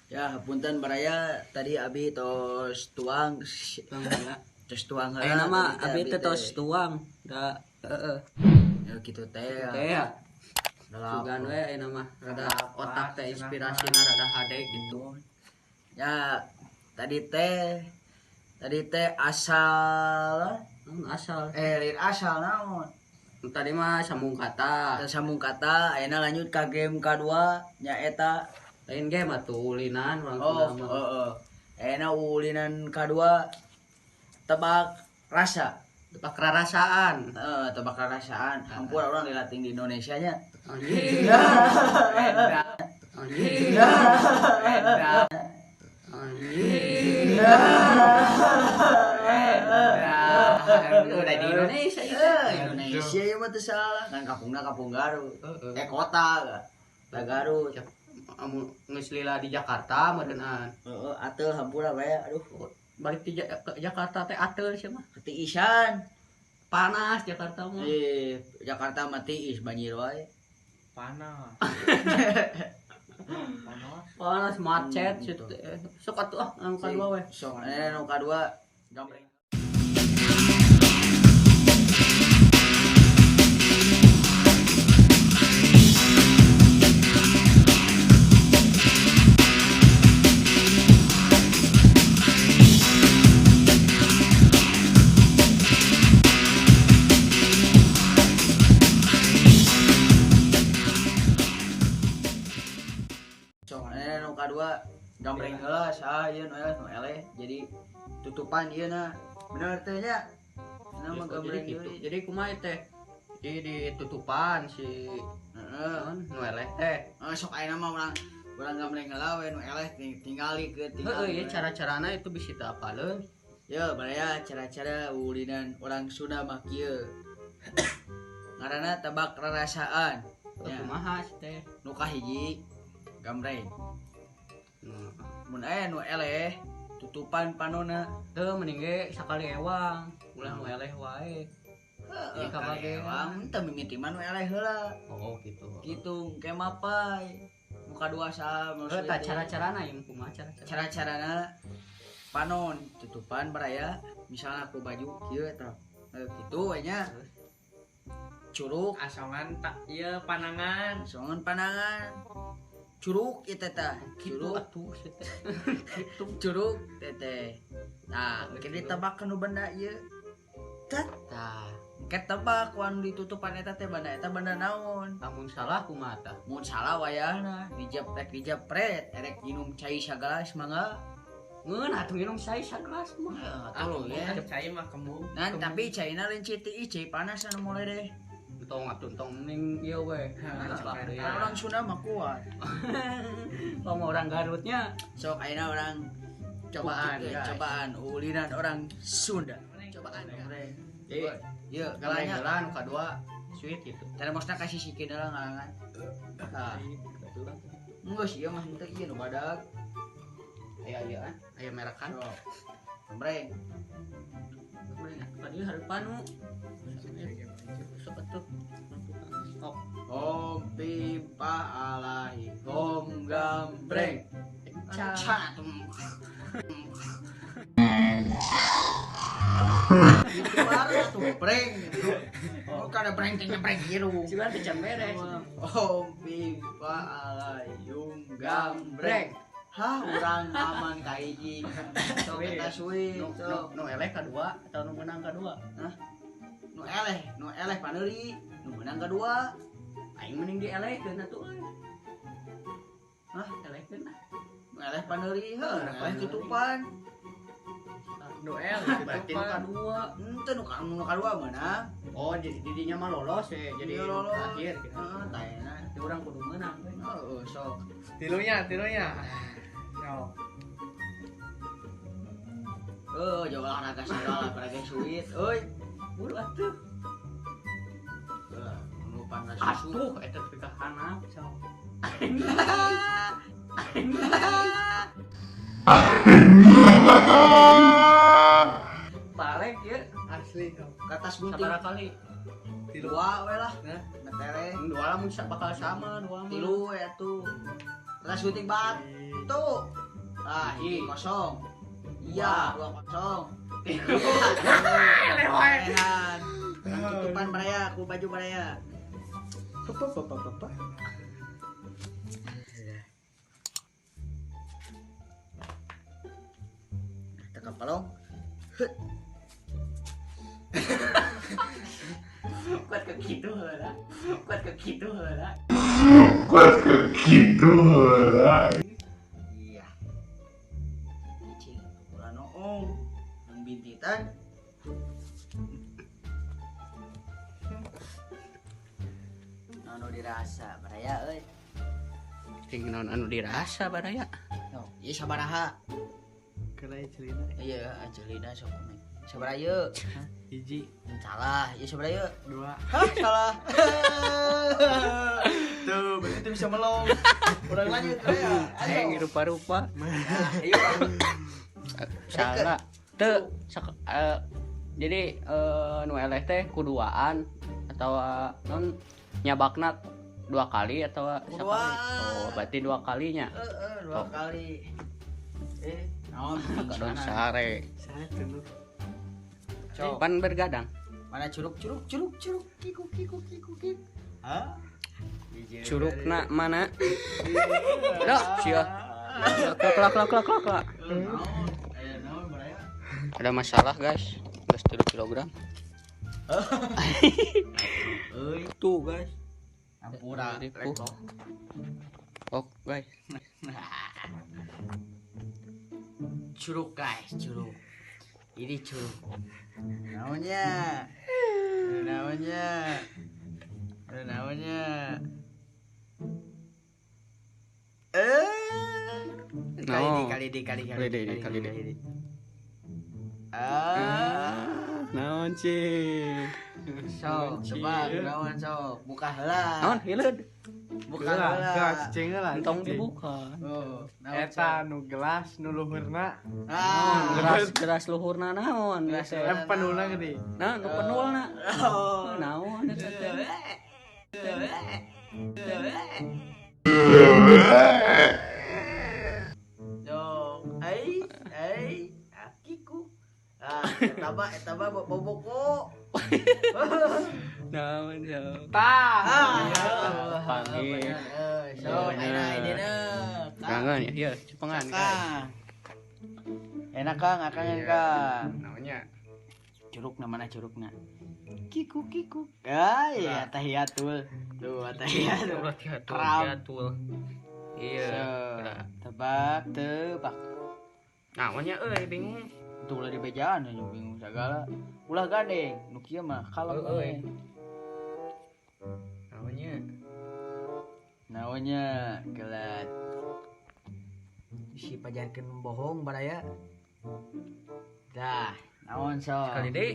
Ya, punten baraya tadi abi tos tuang tos tuang Ayo nama abi teh tos tuang da ya gitu teh teh ya dalam sugan we ayo nama rada otak teh inspirasina rada hade gitu ya tadi teh asal asal lain asal naon tadi mah sambung kata kita sambung kata ayeuna lanjut ka game kedua nya eta lain game atuh ulinan urang oh heeh ayeuna ulinan kedua tebak rasa tebak rarasaan tebak rarasaan hampura orang dilatih di Indonesia nya anjing beda anjing beda anjing udah di Indonesia Indonesia ya mah teu salah kan kampungna kampung Garut kota da Garut geus lila di Jakarta modenan heeh atuh hampura bae aduh balik ke Jakarta teh ateur sih mah ketiisan panas Jakarta mah Jakarta mah tiis banjir wae panas panas macet sok atuh anu kadua we sok anu kadua gambreng anu kadua gambreng heula saha ieu nu eleh jadi tutupan ieu na bener teh nya nama gambreng gitu. ieu Jadi kumaha teh di tutupan si heeh nu eleh teh sok ayeuna mah urang gambreng heula we nu eleh tingali ke heuh ieu cara-carana itu bisa teu apaleun ya baraya cara-cara ulinan orang Sunda mah kieu ngaranna tebak rarasaan kumaha teh nu kahiji gambreng mun aya nu eleh tutupan panonna teu mending ge sakali ewang ulah nu eleh wae jadi kabageang teu mimiti mah nu eleh heula oh gitu kitu ke mapai muka dua saha tah cara-carana yang kumaha cara-carana panon tutupan baraya misalnya aku baju kieu eta kitu we nya curug asongan tak ieu panangan songon panangan curug eta tah gitu curug atuh gitu curug teh nah mungkin ditebak nu benda ieu tat tah ket tebak wan ditutupan eta teh benda naon lamun salah kumaha tah mun salah wayahna dijepret erek minum cai sagalas mangga ngeun atuh minum cai sagelas mah atuh ya cai mah kembung nah tapi caina lain cai panas anu mulai deh tong atuh tong mending ieu we orang Sunda mah kuat kalau orang Garutnya sok ayeuna orang cobaan ulinan orang Sunda cobaan ieu galanya galan kadua sweet gitu termosna kasih sikeun heula ngarangan tah geus ieu mah henteu ieu nu badag aya merakan gambreng tadi hareupan nu sok atuh Om pipa alahi om gambreng ca itu baru tuh breng oh kada breng gitu silan teh can beres om pipa alahi om gambreng hah urang aman ka hiji sok eta suwi nu eleh kadua atau nu menang kadua hah nu eleh paneuri nu menang kadua aing mending dielehkeun atuh hah elehkeun nu eleh paneuri heuh nu eleh tutupan duel berarti nu kadua henteu nu kadua meunang oh didinya mah lolos ya jadi lolos akhir gitu heeh taena di urang kudu meunang we heeh sok tilunya yo jauh olahraga segala olahraga suit euy buru atuh nu panas susu atuh eta teh ka handap sok balik ya asli katas gunting sabaraha kali dua we lah metereng dua lah mun bakal sama dua mah tilu ya tuh katas gunting batu Ah, ini kosong. Iya, 2-0. Lewahan. Tutupan Baraya, aku baju Baraya. Apa. Tekan palong. Kuat ke gitu heula. Iya. Cing, ulah noong. Yang bintitan. Nono dirasa, Baraya euy. Ting naon anu dirasa baraya. No, ieu sabaraha? Kelai celina. Iya, Angelina sok komen. Sabaraha ieu? Hiji, Salah, ieu sabaraha ieu? 2. Hah, salah. Tuh, berarti itu bisa melong. Ulang lanjut, Baraya. Ayo rupa-rupa. Ayo. Salah. Teu jadi nu eleh teh kuduaan atau non nyabakna 2 kali atau sakali? Oh, berarti 2 kalinya. 2 kali. Naon? Kadon sare. Satu lu. Cok. Pan bergadang. Mana curug. Kiku. Hah? Curugna mana? Dah, sia. Klak. Naon, Baraya? Ada masalah, guys. Gas 3 kilogram. Euy, Tuh, guys. ampura. Ripuh. Oh, guys. Curug, guys, curug. Ini curug. Namanya. Kali deh. Kali deh. Naon sih? Sok, coba naon sok, buka heula. Naon hileud? Buka heula. Cicing lah. Entong dibuka. Oh, naon Eta nu gelas nu luhurna. Geras luhurna naon? Geras Biasa. luhurna. Penulna gede. Nah, nu penulna. Oh, Naon eta teh? Dong, akiku. Eta mah boboko. Naon ya? Panggil. So, ini Kangen ya, iya, cepengan guys. Enak Kang, Namanya curugna mana curugna? Kiku. Iya, tahiyatul. Tuh, tahiyatul. Tiatul. Iya. Tebak. Namanya bingung. Tuh ulah di bejaan nya bingung segala. Ulah gandeng, nu kieu mah kalem euy. Naonnya gelat. Si pajarkeun bohong Baraya. Dah, naon sok? Sekali deh.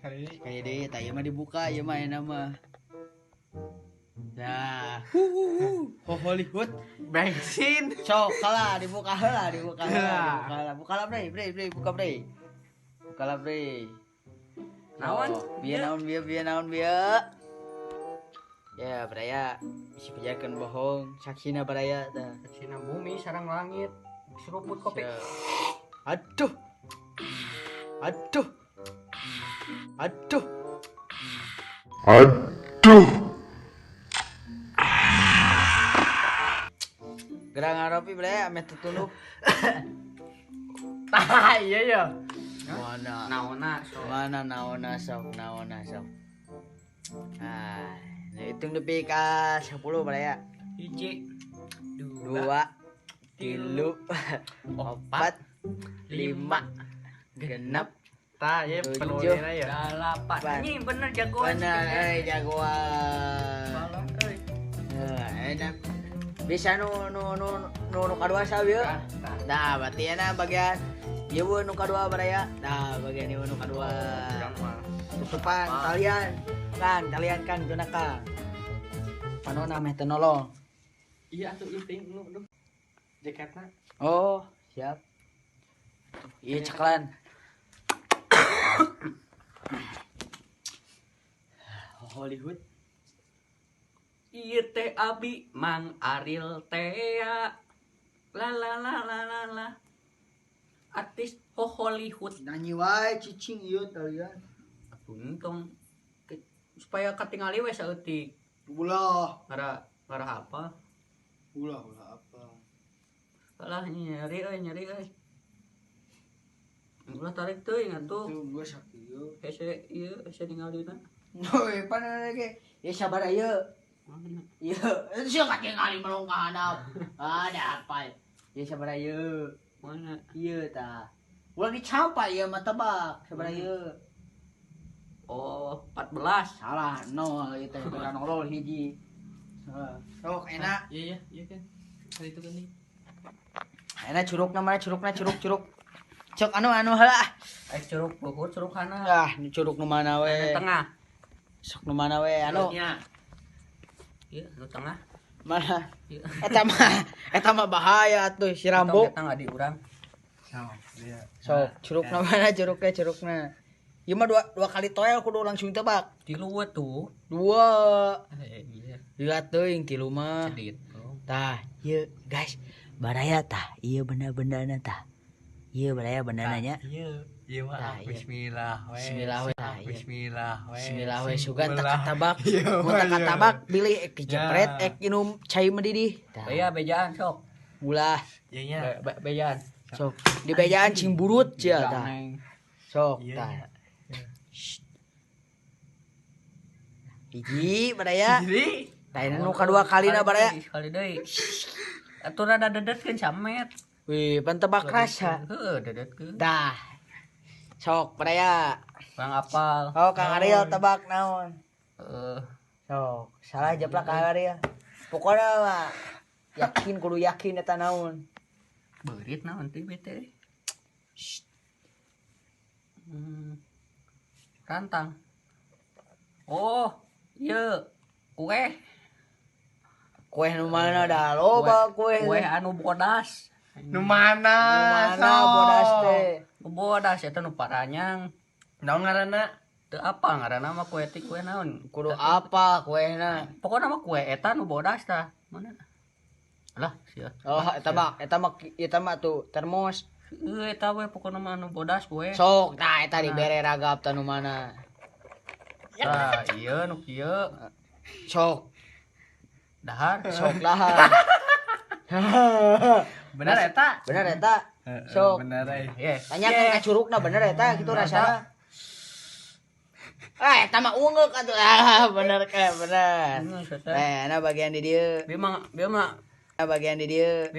Kali deui tah ieu mah dibuka, ieu mah enak mah. Dah. Hollywood Bensin. sok kalah dibuka heula. Buka lah bre. Buka lah bre. Naon? Bieu naon bieu. Ya, Baraya si pajarkeun bohong, saksina Baraya tah. Cina bumi sarang langit. Seruput kopi. Aduh. Gerang ngaropi Baraya ame tutulup. Tah iya ya. Mana? Naona sok. Ah, nah hitung depi ka 10 Baraya. 1 2 3 4 5 genep Tah ya penulna ya. 8. Ini bener jagoan. bener jagoan. Salah euy. Enak bisa nu kadua sabieu. Nah, berarti enak bagian ieu nu kadua Baraya. Nah, bagian ieu nu kadua. Tutupan kalian kan tuna Kang. Panona meh teu nolong. Iya tuh inting lu jaketna. Oh, siap. Iya ceklan. Hollywood. Ieu teh abi Mang Aril teh ya. La. artis Hollywood. Nyanyi wae cicing ieu talian. Untung supaya katingali we saeutik. Ulah Ngara apa? ulah apa. Kalah nyeri euy. Ulah tarik teuing atuh. Tuh gua sakit ieu. Hese ningalina. Hoi, pana lagi. Ya sabar ieu. Ieu, sia katingali melong ka handap. Ada apa? Ya sabar ieu. Mana? Ieu tah. Ulah dicampa ieu mah tebak. Sabar ieu. Oh, 14. Salah, 0 ieu teh beda nolol hiji. Sok enak. Iya kan. Kali itu kan nih. Enak curugna mana curug. Cok anu heula. Curug beuhur curug hana. Ah, ini curug nu mana we? Tengah. Sok nu mana we anu? Nya. Ieu nu tengah. Mana? Ieu. Eta mah bahaya atuh si Rambo. Eta ngadi urang. Sok curugna mana curugna. Ieu mah dua kali toel kudu langsung tebak. Tilu we tuh. 2. Iya. Lihat teuing tilu mah. Cedit. Tah, ieu guys. Baraya tah, ieu benda-bendana tah. Ieu baraya bendana nya. Iya Tah, mah iya. bismillah we. Bismillah we tah. Ieu. Bismillah we. Sugan tak Simpulah. katabak. Iya, Mun tak iya. katabak pilih ek jepret Ya. ek inum cai mendidih. Tah. Aya bejaan sok. Ulah. Iya nya. Bejaan. Sok di bejaan cing burut cia tah. Sok Iya, tah. iya. Hiji baraya. Jadi Lain nu kadua kalina baraya. Sekali deui. Atuh rada dedetkeun samet. Wih, pan tebak rasa. Heuh, dedetkeun. Dah. Sok baraya. Kang apal. Oh, Kang Ariel tebak naon? Sok. Salah jeplak Kang Ariel. Pokoknya mah yakin kudu yakin eta naon. Beurit naon teh bete. Rantang. Oh, ieu kue. Kue nu mana dah loba kue. Kue anu bodas. nu mana? Mana bodas teh? Nu bodas eta nu paranyang. Naon ngaranna? Teu apa ngaranna mah kue ti kue naon? Kudu apa kuehna? Pokona mah kue eta nu bodas tah. Mana? Lah, sia. Oh, eta mah tuh termos. Eta we pokona mah anu bodas kue. Sok, tah eta dibere ragap tah nu mana. Tah, ieu nu kieu. Sok, Dahar. sok lah. Bener eta? Bener eta. Sok. Bener Ye. Tanyakeun ka curugna bener eta kitu rasana. Ah, eta mah ungeuk atuh. Ah, bener ke, bener. Nah, bagian di dieu. Bieu mah Bagian di dieu.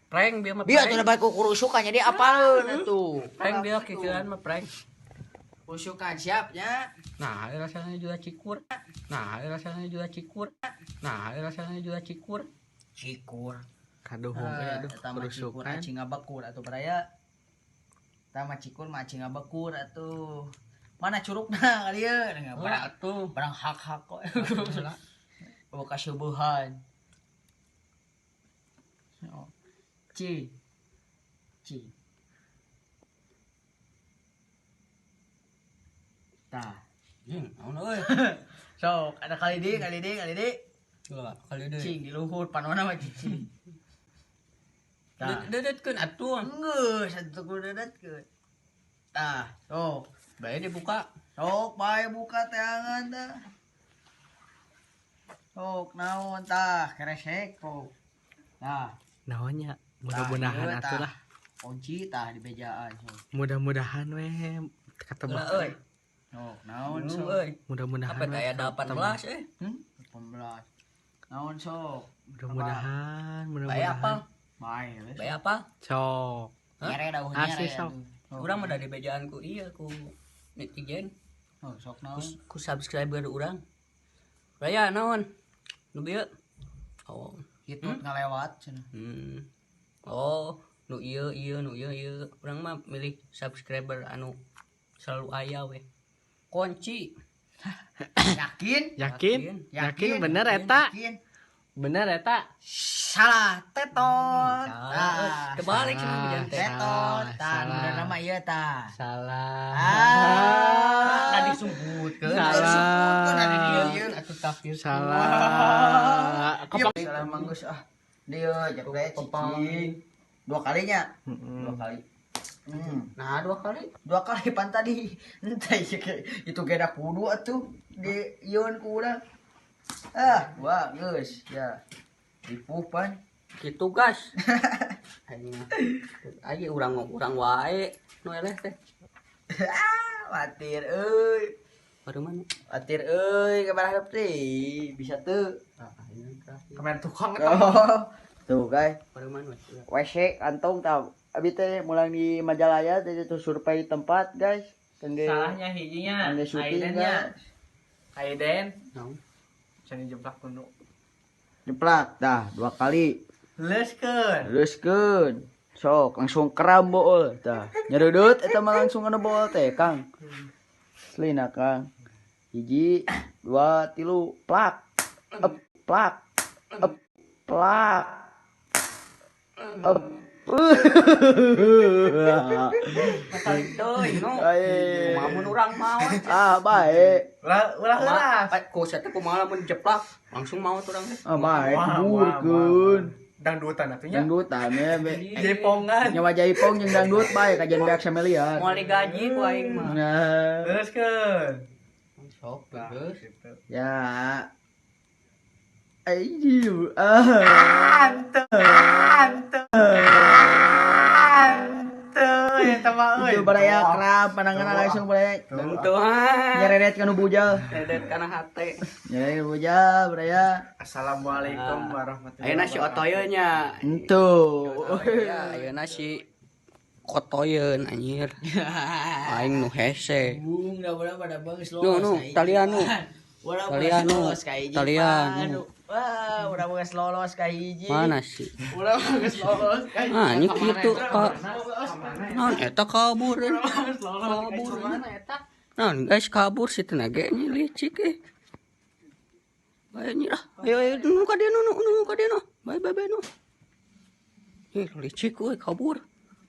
prank, bieu mah Bieu prank. atuh bae ku kurusukan jadi apaleun atuh. Prank bieu kikieuan mah prank. Kurusukan siapnya. Nah, ada rasanya juga cikur. Cikur. Kaduh Eta mah cikur acing ngabekur atuh baraya. Eta mah cikur mah acing ngabekur atuh. Mana curugna kali ieu? Ora atuh. Barang hak-hak kok. Boga subuhan. Ci. Tah. Naon euy? Sok, ada kali di. Coba kali deui. Cing di luhur panona mah cicing. Tah. Dedetkeun atuh. Geus atuh kudu dedetkeun. Tah, sok. Bae dibuka. Sok bae buka teangan tah. Sok naon tah, keresek kok. Tah. Naonnya? Mudah-mudahan Tah, ieu atuh tah. lah. Kunci tah di bejaan. Sok. Mudah-mudahan we Ulah ketebak. euy. Sok naon Nu sok. euy. Mudah-mudahan Apa we aya ketebak. 18 18. Naon sok? Mudah-mudahan, Bae mudah-mudahan. apa? Bae. wes. Bae apa? Cok. Nyere dah Asli, nyere. sok. Urang mah dari bejaan ku ieu ku netizen. Oh, sok naon? Ku subscriber urang. Raya naon? Nu bieu? Oh. Itu ngalewat cenah. Oh, nu ieu. Urang mah milih subscriber anu selalu aya we. Kunci. Yakin? Yakin bener eta? Yakin? Bener eta? Salah, tetot. Salah. Kebalik cenah bejaan teh. Tetot. Tah, Salah. bener nama ieu tah. Salah. Tadi disebutkeun. Salah. Tadi dieu atuh tafsir. Salah. Iya, salah manggus ah. Dia jak bae cicing. 2 kalinya. 2 kali. Nah, 2 kali. 2 kali pan tadi. Entah itu geda kudu atuh di ieu ku urang. Wah, geus ya. Dipuh pan. Gitu, guys. Ayo urang wae nu eleh teh. Watir euy. Baru mana? Watir euy kabarahap teh bisa teu. Ini terakhir. Kemen tukang Oh. Tuh, guys. Baru mana? WC kantong tahu. Abi teh mulang di Majalaya teh itu survei tempat, guys. Kangge salahnya hijinya kangge syuting, Aidennya guys. Aiden Naon? can dijeblak kuno Jeplak dah 2 kali. leuskeun Teruskeun. Sok langsung keram bool tah. Nyerudut eta mah langsung kana bool teh, Kang. Aslina, Kang. 1 2 3 plak. Plak. Plak. Kali teuy no. Aye. Mamun urang mau. Bae. ulah heras Ku saya teh kumaha lamun jeplak langsung mau urang teh. Bae Wah, kuburkeun. dangdutan atunya Dangdutan ya, be. jepongan Nyawa jaipong jeung dangdut bae kajian beak samelian. Moal digaji ku aing mah. Nah, leuskeun Sok geus. ya. Ayo. Ante. eta mah euy Itu baraya kerap pandangan langsung baraya. Tentuan. Nyeredet kana bujal. Dedet kana hate. Nyeredet bujal baraya. assalamualaikum warahmatullahi Ayeuna si otoyeun nya. Ento. Ayeuna si kotoyeun anjir. Aing nu hese. Bung da pada bagus Nu talian nu. Talian nu. Talian nu. Wah, udah bagus lolos ka hiji. Mana sih? Udah bagus lolos ka hiji. Ini kitu ka. Naon eta kabur. kabur mana eta Naon guys kabur si tenaga nya licik Bae nya ah. Ayo nu ka dieu nu ka dieu nu. Bae nu. Licik euy kabur.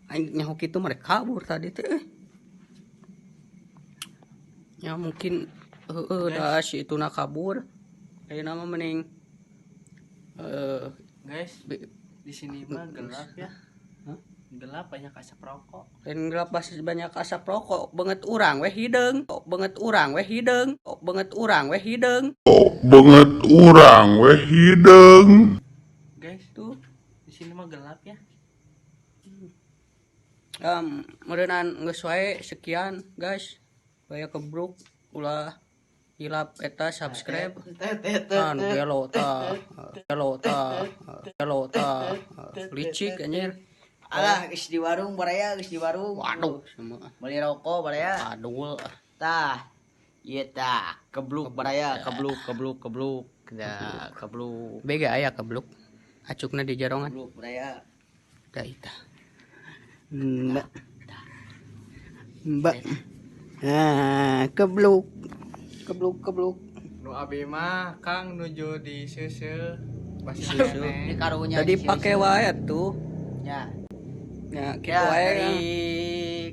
Aing nyaho kitu mah kabur tadi teh. Ya mungkin dah si itu nak kabur. Ayeuna mah mending guys di sini mah gelap ya gelap banyak asap rokok lain gelap banyak asap rokok banget urang weh hideung banget urang weh hideung banget urang weh hideung Banget urang weh hideung. guys tuh di sini mah gelap ya meureunnan geus wae sekian guys baya kebruk ulah hilap eta subscribe kan gelo ta licik anjir Alah, geus di warung baraya, geus di warung. waduh semua Beli rokok baraya. aduh Tah. Ieu tah, kebluk baraya, kebluk. Dah, kebluk. bega aya kebluk acukna di jarongan Kebluk baraya. da ita mbak kebluk nu abi mah Kang nuju di seuseu basi Di karunya jadi pakai wae tuh Ya. ya gitu Ya, wae dari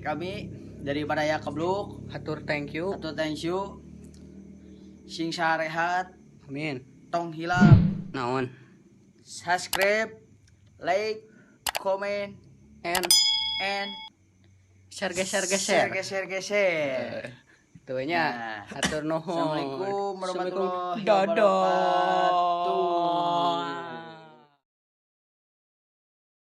kami dari baraya kebluk. hatur thank you Atau thank you. Sing sarehat, amin tong hilap, naon subscribe, like, comment, and and geser geser. tuh nya Nah. hatur nuhun Assalamualaikum warahmatullahi Assalamualaikum. Dadah. wabarakatuh.